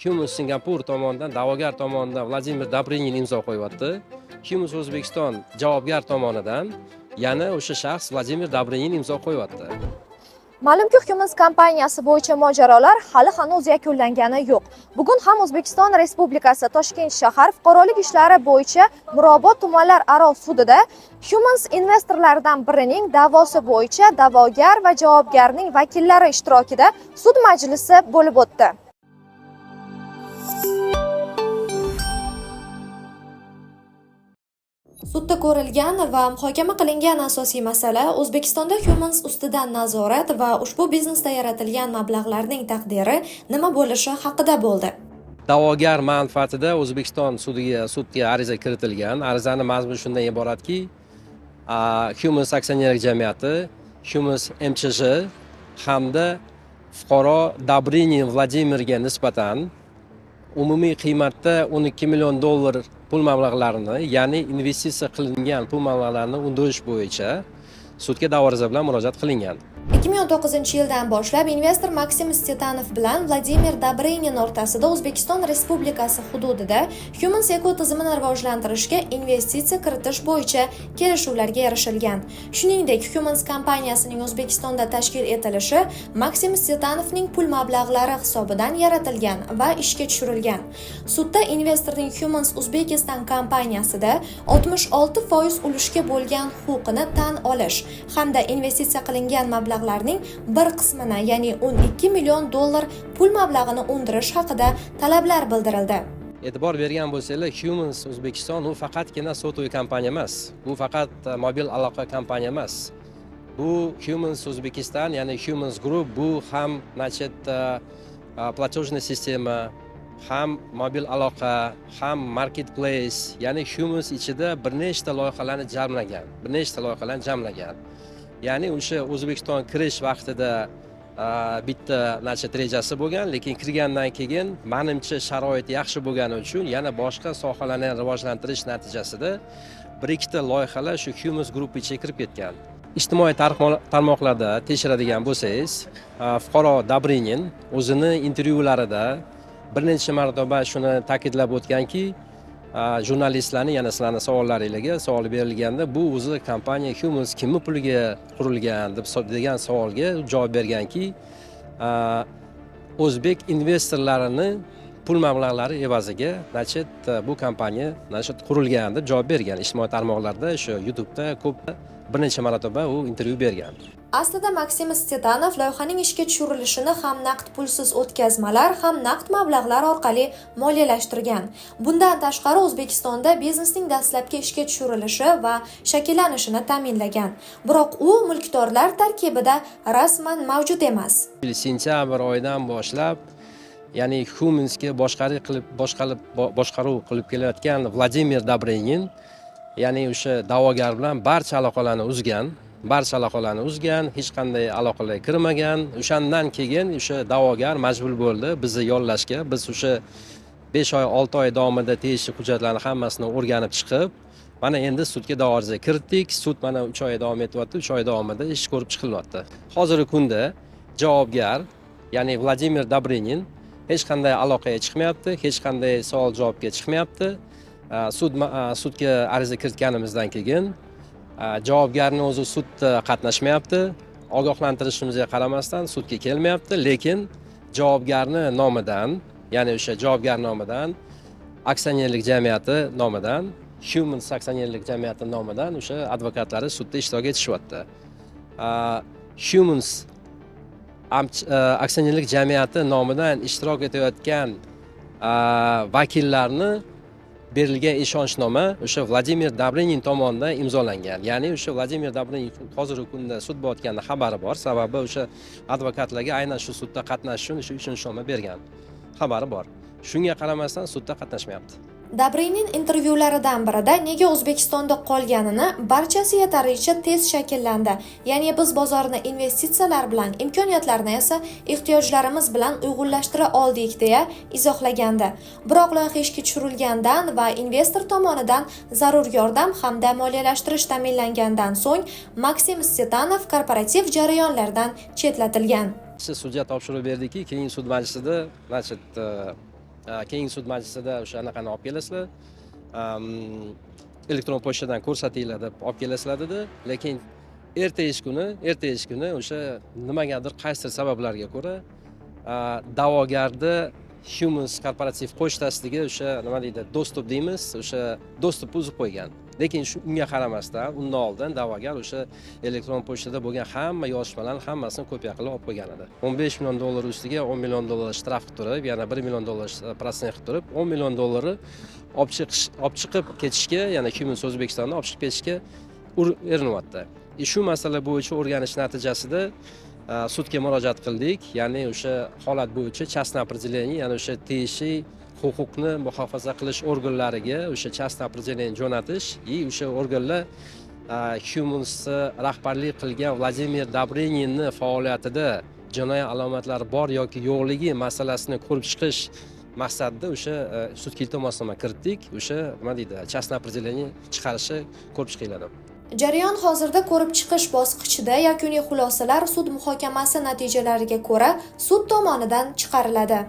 Humus Singapur tomonidan, da'vogar tomonidan Vladimir Dobrynin imzo qo'yyapti. Humus O'zbekiston javobgar tomonidan yana o'sha shaxs Vladimir Dobrynin imzo qo'yyapti. Ma'lumki, Humans kompaniyasi bo'yicha mojarolar hali hanuz yakunlangani yo'q. Bugun ham O'zbekiston Respublikasi Toshkent shahar fuqarolik ishlari bo'yicha Mirobod tumanlar aro sudida Humans investorlaridan birining da'vosi bo'yicha da'vogar va javobgarning vakillari ishtirokida sud majlisi bo'lib o'tdi. Sudda ko'rilgan va muhokama qilingan asosiy masala O'zbekistonda Humans ustidan nazorat va ushbu biznesda yaratilgan mablag'larning taqdiri nima bo'lishi haqida bo'ldi. Da'vogar manfaatida O'zbekiston sudga ariza kiritilgan. Arizaning mazmuni shundan iboratki, Humans aksionerlik jamiyati, Humans MChJ hamda fuqaro Dobrynin Vladimirga nisbatan umumiy qiymatda 12 million dollar pul mablag'larini, ya'ni investitsiya qilingan pul mablag'larini undirish bo'yicha sudga da'vo ariza bilan murojaat qilingan. 2019-yildan boshlab investor Maksim Stetanov bilan Vladimir Dobrynin o'rtasida O'zbekiston Respublikasi hududida Humans ekotizimini rivojlantirishga investitsiya kiritish bo'yicha kelishuvlarga erishilgan. Shuningdek, Humans kompaniyasining O'zbekistonda tashkil etilishi Maksim Stetanovning pul mablag'lari hisobidan yaratilgan va ishga tushirilgan. Sudda investorning Humans Uzbekistan kompaniyasida 66% ulushga bo'lgan huquqini tan olish hamda investitsiya qilingan mablag'larning bir qismini, ya'ni 12 million dollar pul mablag'ini undirish haqida talablar bildirildi. E'tibor bergan bo'lsanglar, Humans O'zbekiston u faqatgina sotuv kompaniya emas. Bu faqat mobil aloqa kompaniya emas. Bu Humans O'zbekiston, ya'ni Humans Group, bu ham platejniy sistema, ham mobil aloqa, ham marketplace, ya'ni Humans ichida bir nechta loyihalarni jamlagan. Ya'ni o'sha O'zbekiston kirish vaqtida bitta rejasi bo'lgan, lekin kirgandan keyin menimcha sharoit yaxshi bo'lgani uchun yana boshqa sohalarni rivojlantirish natijasida bir ikkita loyihalar shu Humans Group ichiga kirib ketgan. Ijtimoiy tarmoqlarda tekshiradigan bo'lsangiz, fuqaro Dobrynin o'zini intervyularida bir necha marotaba shuni ta'kidlab o'tganki, jurnalistlarning yana sizlarning savollaringizga savol berilganda bu o'zi kompaniya Humans kimni puliga qurilgan degan savolga javob berganki, o'zbek investorlarini pul mablag'lari evaziga bu kompaniya qurilgan deb javob bergan. Ijtimoiy tarmoqlarda, shu YouTube'da ko'p bir necha marotaba u intervyu bergan. Aslida Maksim Stetanov loyihaning ishga tushirilishini ham naqd pulsiz o'tkazmalar, ham naqd mablag'lar orqali moliyalashtirgan. Bundan tashqari O'zbekistonda biznesning dastlabki ishga tushirilishi va shakllanishini ta'minlagan. Biroq u mulkdorlar tarkibida rasman mavjud emas. Sentyabr oyidan boshlab, ya'ni Humansga boshqaruv qilib kelayotgan Vladimir Dobrynin, ya'ni o'sha da'vogar bilan barcha aloqalarni uzgan, hech qanday aloqalarga kirmagan. O'shandan keyin o'sha da'vogar majbur bo'ldi bizni yollashga. Biz o'sha 5 oy, 6 oy davomida tegishli hujjatlarni hammasini o'rganib chiqib, mana endi sudga da'vo ariza kiritdik. Sud mana 3 oy davom etyapti. 3 oy davomida ish ko'rib chiqilyapti. Hozirgi kunda javobgar, ya'ni Vladimir Dobrynin hech qanday aloqaga chiqmayapti, hech qanday savol-javobga chiqmayapti. Sudga ariza kiritganimizdan keyin javobgarning o'zi sudda qatnashmayapti. Ogohlantirishimizga qaramasdan sudga kelmayapti, lekin javobgarning nomidan, ya'ni o'sha javobgar nomidan, aksionerlik jamiyati nomidan, Humans aksionerlik jamiyati nomidan o'sha advokatlari sudda ishtirok etishyapti. Humans aksionerlik jamiyati nomidan ishtirok etayotgan vakillarni berilgan ishonchnoma o'sha Vladimir Dobrynin tomonidan imzolangan. Ya'ni o'sha Vladimir Dobrynin hozirgi kunda sud bo'layotganda xabari bor, sababi o'sha advokatlarga aynan shu sudda qatnashish uchun shu ishonchnoma bergan. Xabari bor. Shunga qaramasdan sudda qatnashmayapti. Dobrynin intervyularidan birida nega O'zbekistonda qolganini barchasi yetarlicha tez shakllandi. Ya'ni biz bozorni investitsiyalar bilan, imkoniyatlarni esa ehtiyojlarimiz bilan uyg'unlashtira oldik deya izohlagandi. Biroq loyiha ishga tushirilgandan va investor tomonidan zarur yordam hamda moliyalashtirish ta'minlangandan so'ng Maksim Stetanov korporativ jarayonlardan chetlatilgan. Sudya topshiriq berdiki, keyin sud majlisida keyingi sud majlisida o'sha anaqani olib kelasizlar, elektron pochtadan ko'rsatinglar deb olib kelasizlar dedi. Lekin ertasi kuni o'sha nimagadir qaysidir sabablarga ko'ra da'vogarni Humans korporativ pochtasidagi o'sha nima deydi, dostуп deymiz, o'sha dostupni uzib qo'ygan. Lekin unga qaramasdan, undan oldin da'vogar o'sha elektron pochtada bo'lgan hamma yozishmalarni hammasini kopiya qilib olib qo'ygan edi. 15 million dollar ustiga 10 million dollar shtraf qilib turib, yana 1 million dollar protsent qilib turib, 10 million dollari olib chiqib ketishga, ya'ni Humans O'zbekistonni olib chiqib ketishga urinyapti. Shu masala bo'yicha o'rganish natijasida sudga murojaat qildik, ya'ni o'sha holat bo'yicha частное определение, ya'ni o'sha tegishli huquqni muhofaza qilish organlariga o'sha частное определение jo'natish, o'sha organlar Humans rahbarlik qilgan Vladimir Dobryninni faoliyatida jinoiy alomatlari bor yoki yo'qligi masalasini ko'rib chiqish maqsadida o'sha sudga iltimosnoma kiritdik. O'sha nima deydi, частное определение chiqarishi ko'rib chiqiladi. Jarayon hozirda ko'rib chiqish bosqichida, yakuniy xulosalar sud muhokamasi natijalariga ko'ra sud tomonidan chiqariladi.